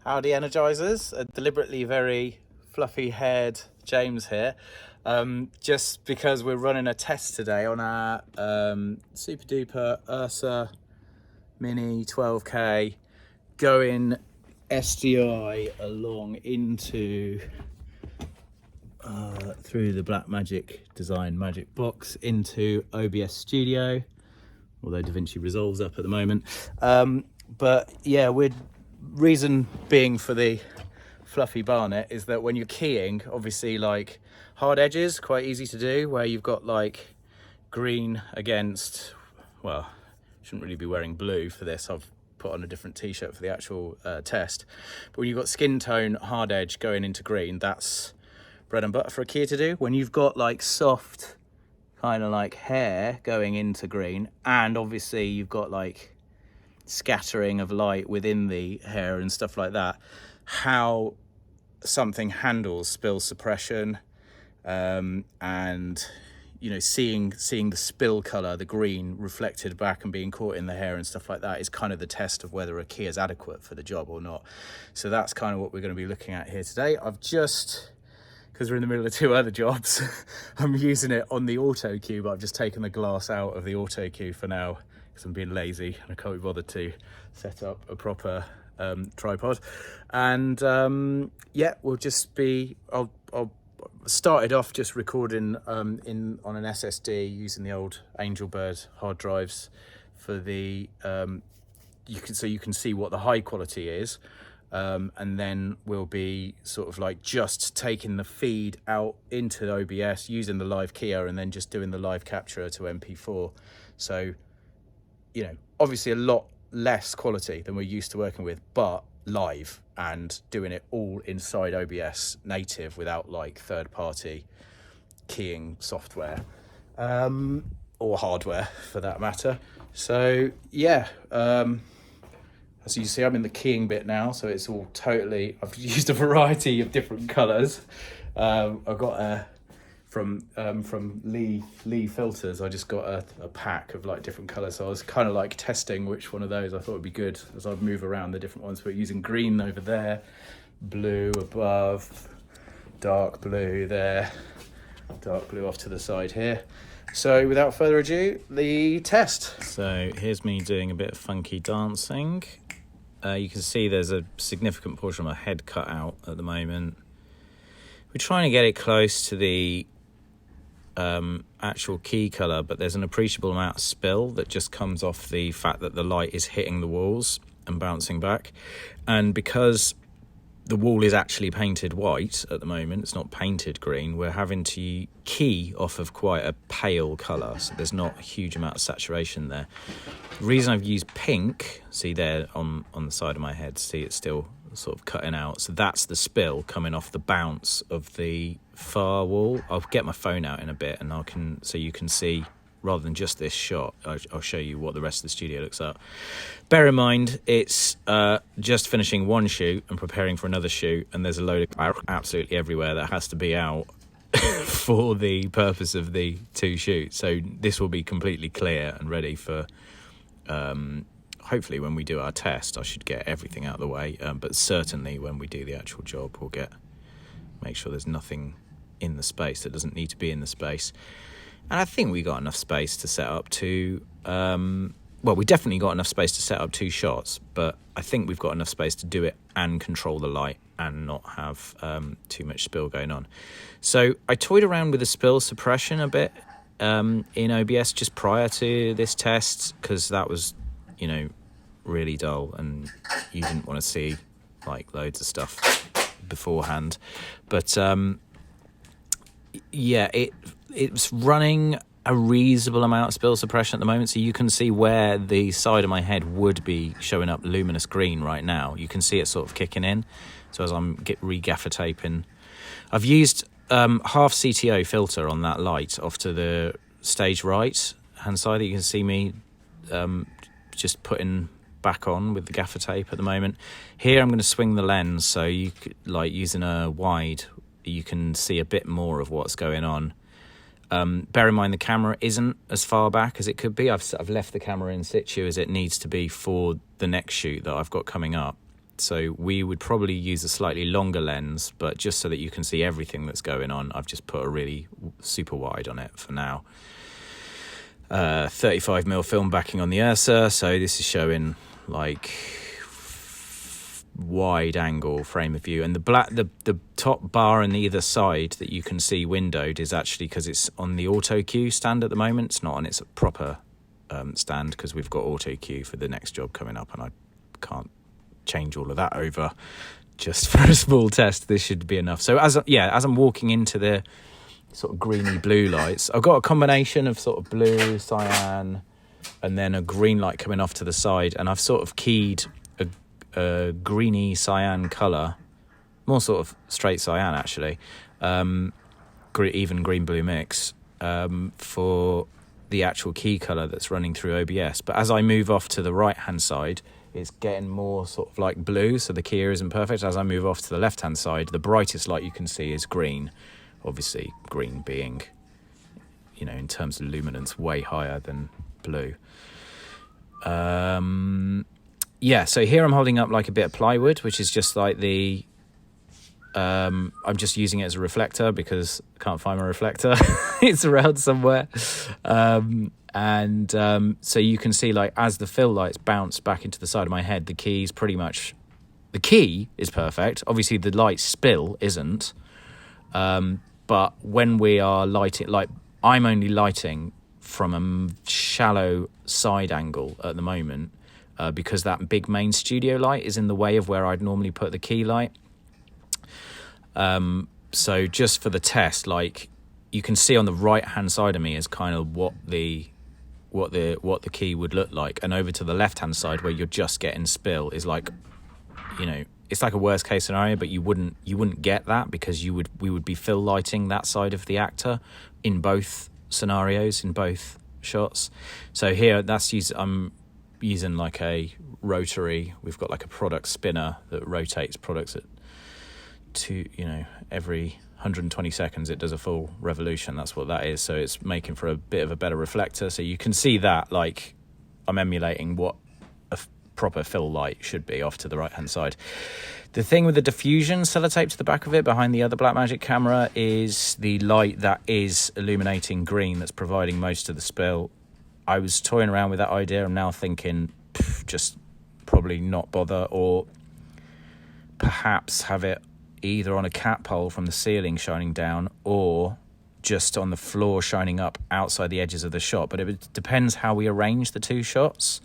Howdy Energizers, a deliberately very fluffy haired James here, just because we're running a test today on our super duper Ursa Mini 12K going SDI along into through the Blackmagic Design Magic Box into OBS Studio, although DaVinci Resolve's up at the moment. But yeah, reason being for the fluffy barnet is that when you're keying, obviously like hard edges, quite easy to do, where you've got like green against, well, shouldn't really be wearing blue for this. I've put on a different t-shirt for the actual test. But when you've got skin tone hard edge going into green, that's bread and butter for a keyer to do. When you've got like soft kind of like hair going into green, and obviously you've got like scattering of light within the hair and stuff like that, how something handles spill suppression, and you know, seeing the spill color, the green reflected back and being caught in the hair and stuff like that is kind of the test of whether a key is adequate for the job or not. So that's kind of what we're going to be looking at here today. I've just, because we're in the middle of two other jobs, I'm using it on the auto cue, but I've just taken the glass out of the auto cue for now because I'm being lazy and I can't be bothered to set up a proper tripod. And yeah, we'll just be, I'll started off just recording on an SSD using the old Angelbird hard drives for the you can see what the high quality is, and then we'll be sort of like just taking the feed out into OBS using the live keyer and then just doing the live capture to MP4. So, you know, obviously a lot less quality than we're used to working with, but live and doing it all inside OBS native without like third-party keying software or hardware for that matter. So yeah, as you see, I'm in the keying bit now, so it's all totally, I've used a variety of different colors. I've got from Lee Filters, I just got a pack of like different colors, so I was kind of like testing which one of those I thought would be good as I'd move around the different ones. We're using green over there, blue above, dark blue there, dark blue off to the side here. So without further ado, the test. So here's me doing a bit of funky dancing. You can see there's a significant portion of my head cut out at the moment. We're trying to get it close to the actual key color, but there's an appreciable amount of spill that just comes off the fact that the light is hitting the walls and bouncing back. And because the wall is actually painted white at the moment, it's not painted green, we're having to key off of quite a pale color, so there's not a huge amount of saturation there. The reason I've used pink, see there on the side of my head, see it's still sort of cutting out, so that's the spill coming off the bounce of the far wall. I'll get my phone out in a bit and so you can see, rather than just this shot, I'll show you what the rest of the studio looks like. Bear in mind, it's just finishing one shoot and preparing for another shoot, and there's a load of absolutely everywhere that has to be out for the purpose of the two shoots. So this will be completely clear and ready for hopefully when we do our test. I should get everything out of the way, but certainly when we do the actual job, we'll make sure there's nothing in the space that doesn't need to be in the space. And I think we got enough space to set up two, well, we definitely got enough space to set up two shots, but I think we've got enough space to do it and control the light and not have too much spill going on. So I toyed around with the spill suppression a bit in OBS just prior to this test, because that was, you know, really dull and you didn't want to see like loads of stuff beforehand. But yeah, it's running a reasonable amount of spill suppression at the moment, so you can see where the side of my head would be showing up luminous green right now. You can see it sort of kicking in. So as I'm re-gaffer taping, I've used half CTO filter on that light off to the stage right hand side that you can see me just putting back on with the gaffer tape at the moment. Here I'm going to swing the lens, so you could, like using a wide, you can see a bit more of what's going on. Bear in mind the camera isn't as far back as it could be. I've left the camera in situ as it needs to be for the next shoot that I've got coming up. So we would probably use a slightly longer lens, but just so that you can see everything that's going on, I've just put a really super wide on it for now. 35mm film backing on the Ursa, so this is showing like wide angle frame of view, and the top bar on either side that you can see windowed is actually because it's on the auto cue stand at the moment. It's not on its proper stand, because we've got auto cue for the next job coming up, and I can't change all of that over just for a small test. This should be enough. So as I'm walking into the sort of greeny blue lights, I've got a combination of sort of blue, cyan, and then a green light coming off to the side, and I've sort of keyed a greeny cyan colour, more sort of straight cyan actually, even green blue mix, for the actual key colour that's running through OBS. But as I move off to the right hand side, it's getting more sort of like blue, so the keyer isn't perfect. As I move off to the left hand side, the brightest light you can see is green, obviously green being, you know, in terms of luminance, way higher than blue. Yeah, so here I'm holding up like a bit of plywood, which is just like the I'm just using it as a reflector because I can't find my reflector. It's around somewhere. So you can see, like, as the fill lights bounce back into the side of my head, the key is perfect. Obviously the light spill isn't, but when we are lighting, like, I'm only lighting from a shallow side angle at the moment, because that big main studio light is in the way of where I'd normally put the key light. So just for the test, like, you can see on the right hand side of me is kind of what the key would look like, and over to the left hand side where you're just getting spill is like, you know, it's like a worst case scenario, but you wouldn't get that because we would be fill lighting that side of the actor in both scenarios, in both shots. So here I'm using like a rotary. We've got like a product spinner that rotates products at every 120 seconds it does a full revolution. That's what that is. So it's making for a bit of a better reflector. So you can see that, like, I'm emulating what a proper fill light should be off to the right hand side. The thing with the diffusion sellotape to the back of it behind the other Blackmagic camera is the light that is illuminating green that's providing most of the spill. I was toying around with that idea. I'm now thinking just probably not bother, or perhaps have it either on a cat pole from the ceiling shining down, or just on the floor shining up outside the edges of the shot. But it depends how we arrange the two shots.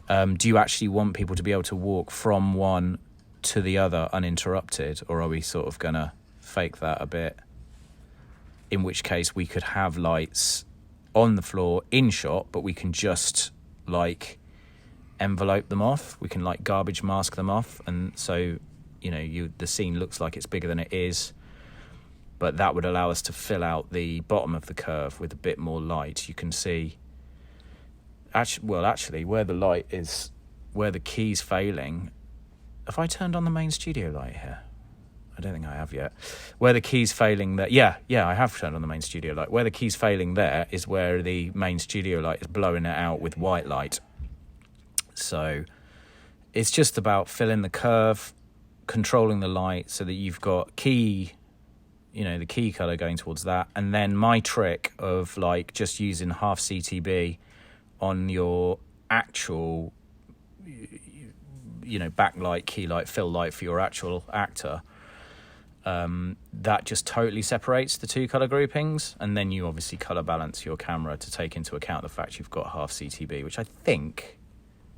Do you actually want people to be able to walk from one to the other uninterrupted, or are we sort of gonna fake that a bit? In which case we could have lights on the floor in shot, but we can just like envelope them off. We can like garbage mask them off, and so, you know, the scene looks like it's bigger than it is, but that would allow us to fill out the bottom of the curve with a bit more light. You can see actually where the light is, where the key's failing. Have I turned on the main studio light here? I don't think I have yet. Where the key's failing there, yeah, I have turned on the main studio light. Where the key's failing there is where the main studio light is blowing it out with white light. So it's just about filling the curve, controlling the light so that you've got key, you know, the key color going towards that. And then my trick of like just using half CTB on your actual, you know, backlight, key light, fill light for your actual actor, that just totally separates the two color groupings. And then you obviously color balance your camera to take into account the fact you've got half CTB, which I think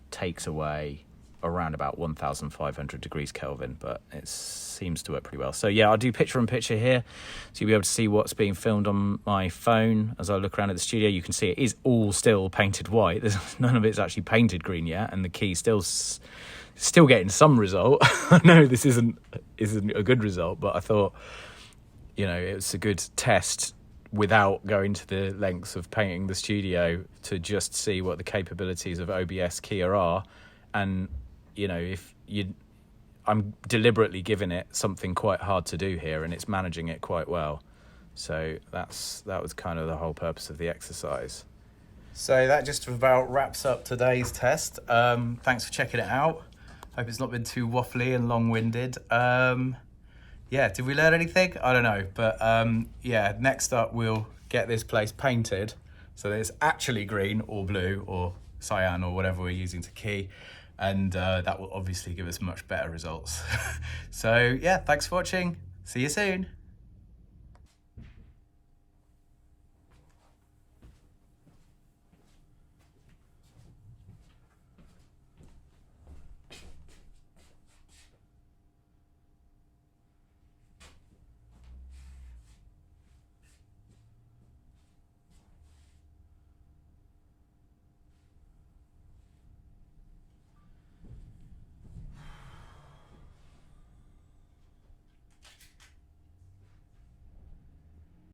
takes away around about 1,500 degrees Kelvin, but it seems to work pretty well. So yeah, I'll do picture in picture here, so you'll be able to see what's being filmed on my phone. As I look around at the studio, you can see it is all still painted white. There's none of it's actually painted green yet, and the key still getting some result. I know this isn't a good result, but I thought, you know, it's a good test without going to the lengths of painting the studio to just see what the capabilities of OBS Keyer are. And, you know, I'm deliberately giving it something quite hard to do here, and it's managing it quite well. So that was kind of the whole purpose of the exercise. So that just about wraps up today's test. Thanks for checking it out. Hope it's not been too waffly and long-winded. Yeah, did we learn anything? I don't know, but yeah, next up we'll get this place painted so that it's actually green or blue or cyan or whatever we're using to key, and that will obviously give us much better results. So yeah, thanks for watching. See you soon.